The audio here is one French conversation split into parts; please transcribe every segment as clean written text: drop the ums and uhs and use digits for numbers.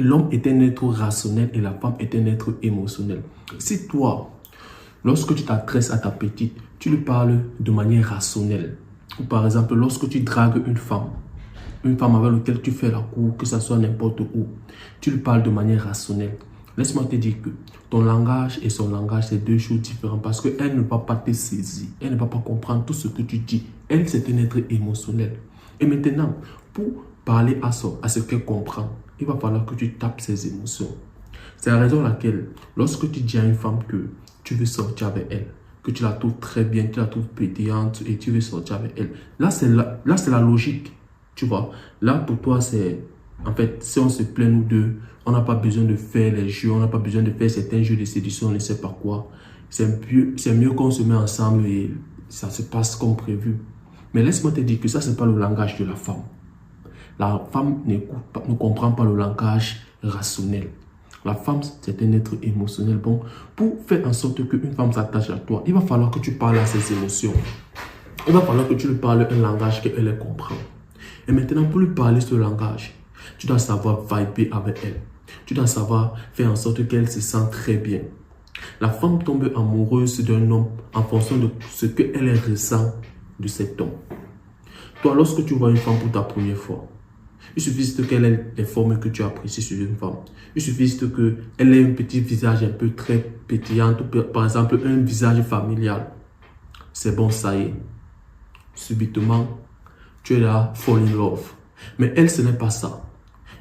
l'homme est un être rationnel et la femme est un être émotionnel. Si toi, lorsque tu t'adresses à ta petite, tu lui parles de manière rationnelle, ou par exemple, lorsque tu dragues une femme avec laquelle tu fais la cour, que ce soit n'importe où, tu lui parles de manière rationnelle. Laisse-moi te dire que ton langage et son langage, c'est deux choses différentes parce qu'elle ne va pas te saisir, elle ne va pas comprendre tout ce que tu dis. Elle, c'est un être émotionnel. Et maintenant, pour parler à ce qu'elle comprend, il va falloir que tu tapes ses émotions. C'est la raison pour laquelle, lorsque tu dis à une femme que tu veux sortir avec elle, que tu la trouves très bien, tu la trouves pétillante et tu veux sortir avec elle, là, c'est la logique. Tu vois, là, pour toi, c'est... En fait, si on se plaît nous deux, on n'a pas besoin de faire les jeux, on n'a pas besoin de faire certains jeux de séduction, on ne sait pas quoi. C'est mieux qu'on se met ensemble et ça se passe comme prévu. Mais laisse-moi te dire que ça, ce n'est pas le langage de la femme. La femme ne comprend pas le langage rationnel. La femme, c'est un être émotionnel. Bon, pour faire en sorte qu'une femme s'attache à toi, il va falloir que tu parles à ses émotions. Il va falloir que tu lui parles un langage qu'elle comprend. Et maintenant, pour lui parler ce langage, tu dois savoir vibrer avec elle. Tu dois savoir faire en sorte qu'elle se sente très bien. La femme tombe amoureuse d'un homme en fonction de ce qu'elle ressent de cet homme. Toi, lorsque tu vois une femme pour ta première fois, il suffit juste qu'elle ait les formes que tu apprécies sur une femme. Il suffit juste qu'elle ait un petit visage un peu très pétillant, par exemple un visage familial. C'est bon, ça y est. Subitement, tu es là, fall in love. Mais elle, ce n'est pas ça.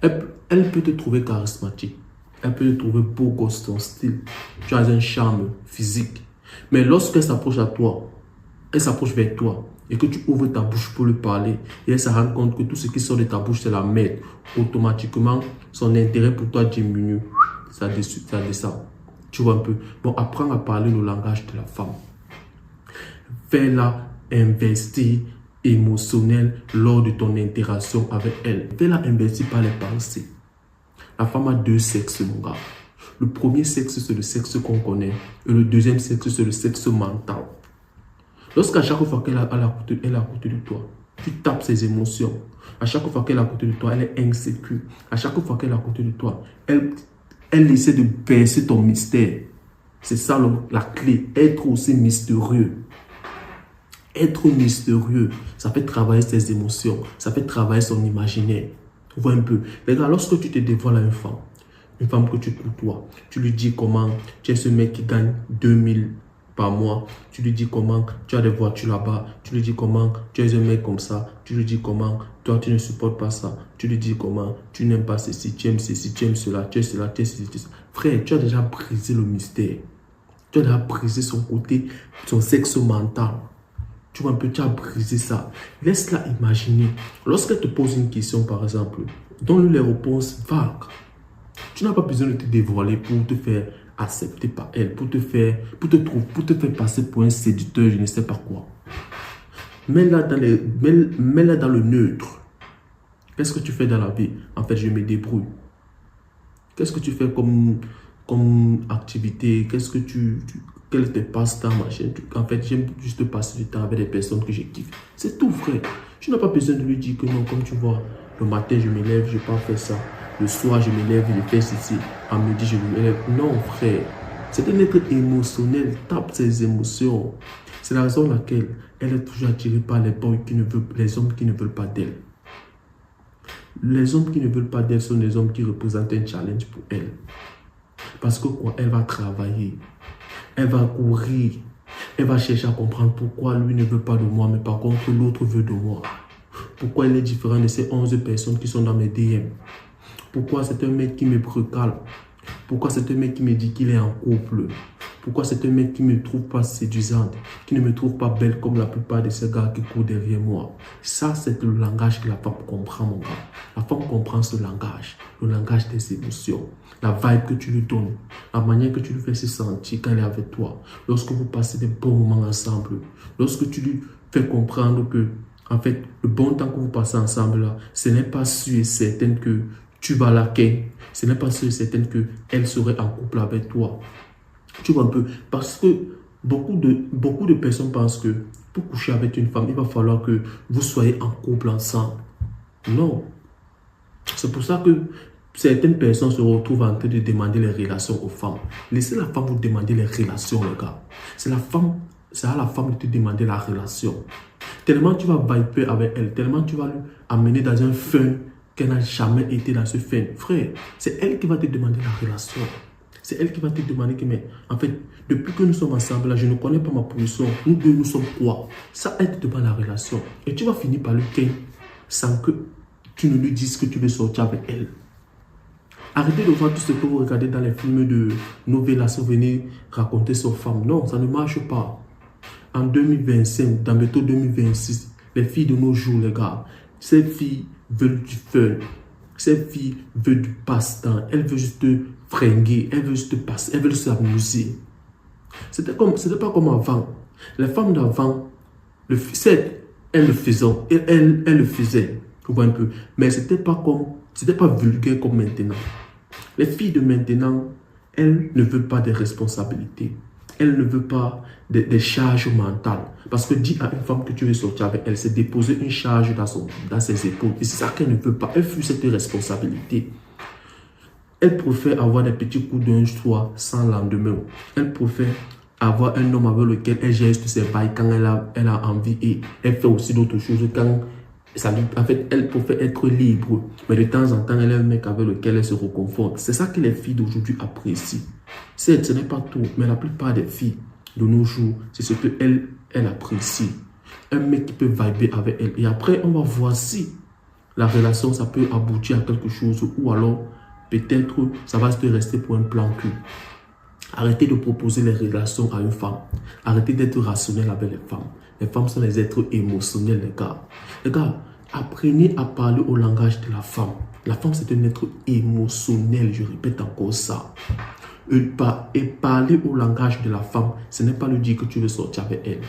Elle peut te trouver charismatique. Elle peut te trouver beau gosse, ton style. Tu as un charme physique. Mais lorsqu'elle s'approche à toi, elle s'approche vers toi et que tu ouvres ta bouche pour lui parler et elle se rend compte que tout ce qui sort de ta bouche, c'est la merde. Automatiquement, son intérêt pour toi diminue. Ça descend. Tu vois un peu. Bon, apprends à parler le langage de la femme. Fais-la investir émotionnel lors de ton interaction avec elle. Fais-la investir par les pensées. La femme a deux sexes, mon gars. Le premier sexe, c'est le sexe qu'on connaît. Et le deuxième sexe, c'est le sexe mental. Lorsqu'à chaque fois qu'elle est à côté de toi, tu tapes ses émotions. À chaque fois qu'elle est à côté de toi, elle est insécure. À chaque fois qu'elle est à côté de toi, elle essaie de percer ton mystère. C'est ça la clé. Être aussi mystérieux. Être mystérieux, ça fait travailler ses émotions, ça fait travailler son imaginaire. Tu vois un peu. Regarde, lorsque tu te dévoiles à une femme que tu côtoies, tu lui dis comment tu es ce mec qui gagne 2000 par mois, tu lui dis comment tu as des voitures là-bas, tu lui dis comment tu es un mec comme ça, tu lui dis comment toi tu ne supportes pas ça, tu lui dis comment tu n'aimes pas ceci, tu aimes ceci, tu aimes cela, tu es cela, tu es ceci, tu es cela. Frère, tu as déjà brisé le mystère. Tu as déjà brisé son côté, son sexe mental. Tu vois un peu, tu as brisé ça. Laisse-la imaginer. Lorsqu'elle te pose une question, par exemple, donne-lui les réponses vagues. Tu n'as pas besoin de te dévoiler pour te faire accepter par elle, pour te faire passer pour un séducteur, je ne sais pas quoi. Mets-la dans le neutre. Qu'est-ce que tu fais dans la vie? En fait, je me débrouille. Qu'est-ce que tu fais comme activité? Qu'est-ce que quel est tes passe-temps, machin? En fait, j'aime juste passer du temps avec des personnes que je kiffe. C'est tout, frère. Tu n'as pas besoin de lui dire que non, comme tu vois, le matin, je me lève, je ne vais pas faire ça. Le soir, je me lève, je fais ceci. À midi, je me lève. Non, frère. C'est un être émotionnel. Tape ses émotions. C'est la raison pour laquelle elle est toujours attirée par les hommes qui ne veulent pas d'elle. Les hommes qui ne veulent pas d'elle sont les hommes qui représentent un challenge pour elle. Parce que quoi? Elle va travailler. Elle va courir. Elle va chercher à comprendre pourquoi lui ne veut pas de moi, mais par contre l'autre veut de moi. Pourquoi elle est différente de ces 11 personnes qui sont dans mes DM. Pourquoi c'est un mec qui me recale. Pourquoi c'est un mec qui me dit qu'il est en couple. Pourquoi c'est un mec qui ne me trouve pas séduisante, qui ne me trouve pas belle comme la plupart de ces gars qui courent derrière moi. Ça, c'est le langage que la femme comprend, mon gars. La femme comprend ce langage, le langage des émotions, la vibe que tu lui donnes, la manière que tu lui fais se sentir quand elle est avec toi. Lorsque vous passez des bons moments ensemble, lorsque tu lui fais comprendre que, en fait, le bon temps que vous passez ensemble, là, ce n'est pas sûr et certain que tu vas la ken. Ce n'est pas sûr et certain qu'elle serait en couple avec toi. Tu vois un peu, parce que beaucoup de personnes pensent que pour coucher avec une femme, il va falloir que vous soyez en couple ensemble. Non. C'est pour ça que certaines personnes se retrouvent en train de demander les relations aux femmes. Laissez la femme vous demander les relations, les gars. C'est à la femme de te demander la relation. Tellement tu vas viper avec elle, tellement tu vas lui amener dans un fun qu'elle n'a jamais été dans ce fun. Frère, c'est elle qui va te demander la relation. C'est elle qui va te demander que, mais en fait, depuis que nous sommes ensemble, là, je ne connais pas ma position. Nous deux, nous sommes quoi? Ça, elle te demande la relation. Et tu vas finir par le ken sans que tu ne lui dises que tu veux sortir avec elle. Arrêtez de voir tout ce que vous regardez dans les films de novelas, venir raconter sur femmes. Non, ça ne marche pas. En 2025, dans bientôt 2026, les filles de nos jours, les gars, ces filles veulent du fun. Ces filles veulent du passe-temps. Elles veulent juste fringuer. Elles veulent juste passer. Elles veulent s'amuser. C'était pas comme avant. Les femmes d'avant, elles le faisaient. Elles le faisaient. Vous voyez un peu. Mais c'était pas vulgaire comme maintenant. Les filles de maintenant, elles ne veulent pas des responsabilités. Elles ne veulent pas des charges mentales. Parce que dis à une femme que tu veux sortir avec elle, c'est déposer une charge dans ses épaules. Et c'est ça qu'elle ne veut pas. Elle fuit cette responsabilité. Elle préfère avoir des petits coups d'un soir sans lendemain. Elle préfère avoir un homme avec lequel elle geste ses bails quand elle a envie. Et elle fait aussi d'autres choses quand... En fait, elle préfère être libre. Mais de temps en temps, elle a un mec avec lequel elle se reconforte. C'est ça que les filles d'aujourd'hui apprécient. Certes, ce n'est pas tout, mais la plupart des filles de nos jours, c'est ce qu'elle apprécie. Un mec qui peut vibrer avec elle. Et après, on va voir si la relation, ça peut aboutir à quelque chose. Ou alors, peut-être, ça va se rester pour un plan cul. Arrêtez de proposer les relations à une femme. Arrêtez d'être rationnel avec les femmes. Les femmes sont des êtres émotionnels, les gars. Les gars, apprenez à parler au langage de la femme. La femme, c'est un être émotionnel. Je répète encore ça. Et parler au langage de la femme, ce n'est pas lui dire que tu veux sortir avec elle.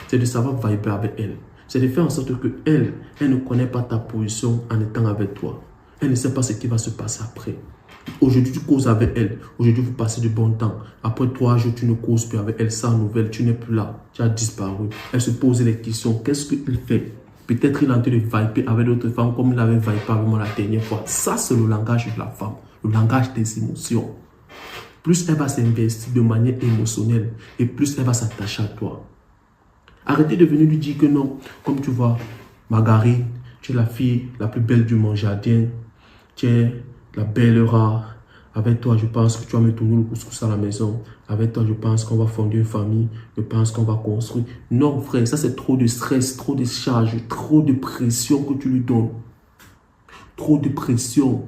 C'est de savoir vibrer avec elle. C'est de faire en sorte que elle ne connaît pas ta position en étant avec toi. Elle ne sait pas ce qui va se passer après. Aujourd'hui, tu causes avec elle. Aujourd'hui, vous passez du bon temps. Après 3 jours, tu ne causes plus avec elle. Sans nouvelles, tu n'es plus là. Tu as disparu. Elle se pose les questions. Qu'est-ce qu'il fait? Peut-être qu'il est en train de viper avec d'autres femmes comme il avait vipé avec moi la dernière fois. Ça, c'est le langage de la femme. Le langage des émotions. Plus elle va s'investir de manière émotionnelle et plus elle va s'attacher à toi. Arrêtez de venir lui dire que non. Comme tu vois, Margarine, tu es la fille la plus belle du monde jardin. Tu es la belle rare. Avec toi, je pense que tu vas me tourner le couscous à la maison. Avec toi, je pense qu'on va fonder une famille. Je pense qu'on va construire. Non, frère, ça c'est trop de stress, trop de charge, trop de pression que tu lui donnes. Trop de pression.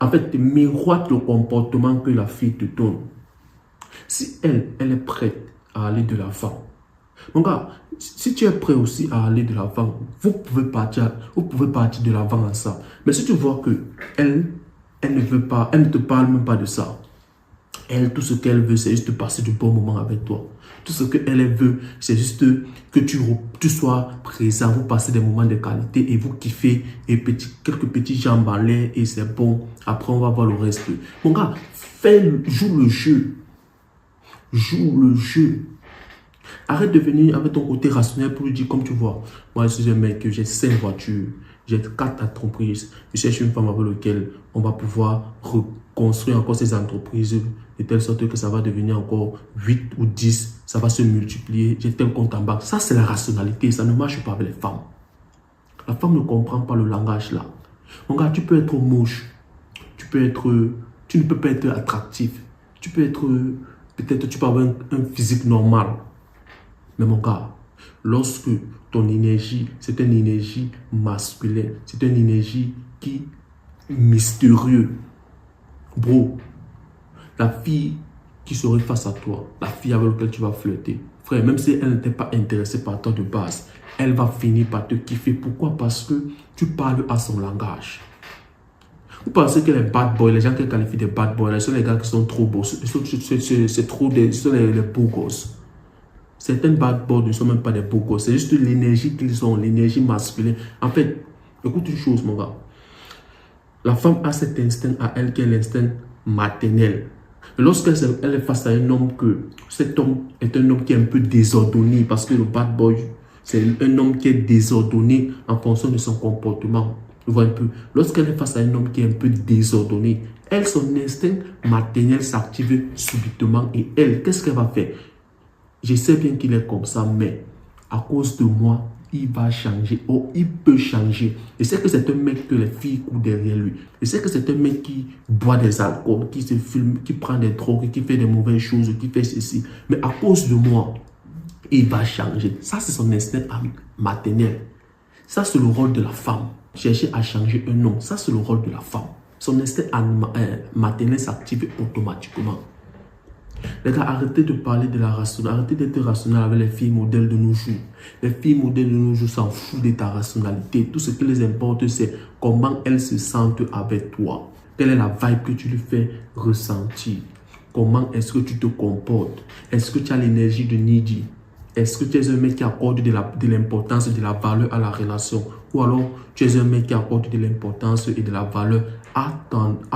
En fait, tu miroites le comportement que la fille te donne. Si elle est prête à aller de l'avant. Mon gars, si tu es prêt aussi à aller de l'avant, vous pouvez partir de l'avant en ça. Mais si tu vois que elle ne veut pas, elle ne te parle même pas de ça. Elle, tout ce qu'elle veut, c'est juste passer du bon moment avec toi. Tout ce qu'elle veut, c'est juste que tu sois présent, vous passez des moments de qualité et vous kiffez et quelques petits jambes en l'air et c'est bon. Après, on va voir le reste. Mon gars, joue le jeu. Joue le jeu. Arrête de venir avec ton côté rationnel pour lui dire, comme tu vois, moi je suis un mec, j'ai 5 voitures, j'ai 4 entreprises, je cherche une femme avec laquelle on va pouvoir reconstruire encore ces entreprises de telle sorte que ça va devenir encore 8 ou 10, ça va se multiplier, j'ai tel compte en banque. Ça c'est la rationalité, ça ne marche pas avec les femmes. La femme ne comprend pas le langage là. Mon gars, tu peux être moche, tu ne peux pas être attractif, tu peux être, peut-être tu peux avoir un physique normal. Mais mon gars, lorsque ton énergie, c'est une énergie masculine, c'est une énergie qui est mystérieuse. Bro, la fille qui serait face à toi, la fille avec laquelle tu vas flirter, frère, même si elle n'était pas intéressée par toi de base, elle va finir par te kiffer. Pourquoi? Parce que tu parles à son langage. Vous pensez que les bad boys, les gens qui qualifient des bad boys, ce sont les gars qui sont trop beaux, ce sont les beaux gosses. Certaines bad boys ne sont même pas des beaux gosses. C'est juste l'énergie qu'ils ont, l'énergie masculine. En fait, écoute une chose, mon gars. La femme a cet instinct à elle qui est l'instinct maternel. Lorsqu'elle est face à un homme, que cet homme est un homme qui est un peu désordonné, parce que le bad boy, c'est un homme qui est désordonné en fonction de son comportement. Tu vois un peu. Lorsqu'elle est face à un homme qui est un peu désordonné, elle, son instinct maternel s'active subitement. Et elle, qu'est-ce qu'elle va faire? Je sais bien qu'il est comme ça, mais à cause de moi, il va changer. Oh, il peut changer. Je sais que c'est un mec que les filles courent derrière lui. Je sais que c'est un mec qui boit des alcools, qui se filme, qui prend des drogues, qui fait des mauvaises choses, qui fait ceci. Mais à cause de moi, il va changer. Ça, c'est son instinct maternel. Ça, c'est le rôle de la femme. Chercher à changer un homme, ça, c'est le rôle de la femme. Son instinct maternel s'active automatiquement. Les gars, arrêtez de parler de la rationalité. Arrêtez d'être rationnel avec les filles modèles de nos jours. Les filles modèles de nos jours s'en foutent de ta rationalité. Tout ce qui les importe, c'est comment elles se sentent avec toi. Quelle est la vibe que tu lui fais ressentir? Comment est-ce que tu te comportes? Est-ce que tu as l'énergie de Niji? Est-ce que tu es un mec qui accorde de l'importance et de la valeur à la relation? Ou alors, tu es un mec qui accorde de l'importance et de la valeur à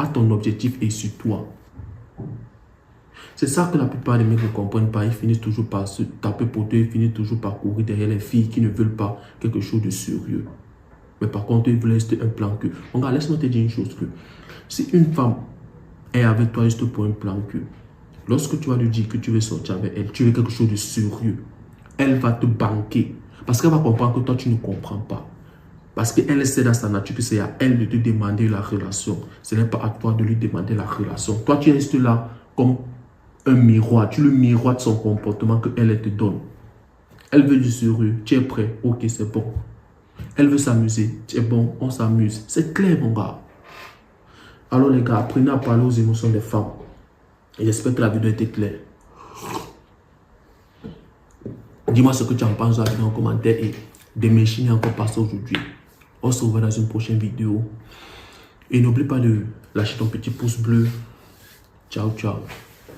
ton objectif et sur toi? C'est ça que la plupart des mecs ne comprennent pas. Ils finissent toujours par se taper pour eux. Ils finissent toujours par courir derrière les filles qui ne veulent pas quelque chose de sérieux. Mais par contre, ils veulent rester un plan que. Regarde, laisse-moi te dire une chose que. Si une femme est avec toi juste pour un plan que, lorsque tu vas lui dire que tu veux sortir avec elle, tu veux quelque chose de sérieux, elle va te banquer. Parce qu'elle va comprendre que toi, tu ne comprends pas. Parce qu'elle sait dans sa nature que c'est à elle de te demander la relation. Ce n'est pas à toi de lui demander la relation. Toi, tu restes là comme un miroir. Tu le miroirs de son comportement qu'elle te donne. Elle veut du sérieux. Tu es prêt? Ok, c'est bon. Elle veut s'amuser. Tu es bon, on s'amuse. C'est clair, mon gars. Alors, les gars, apprenez à parler aux émotions des femmes. Et j'espère que la vidéo était claire. Dis-moi ce que tu en penses en commentaire et déméchiner encore pas ça aujourd'hui. On se revoit dans une prochaine vidéo. Et n'oublie pas de lâcher ton petit pouce bleu. Ciao, ciao.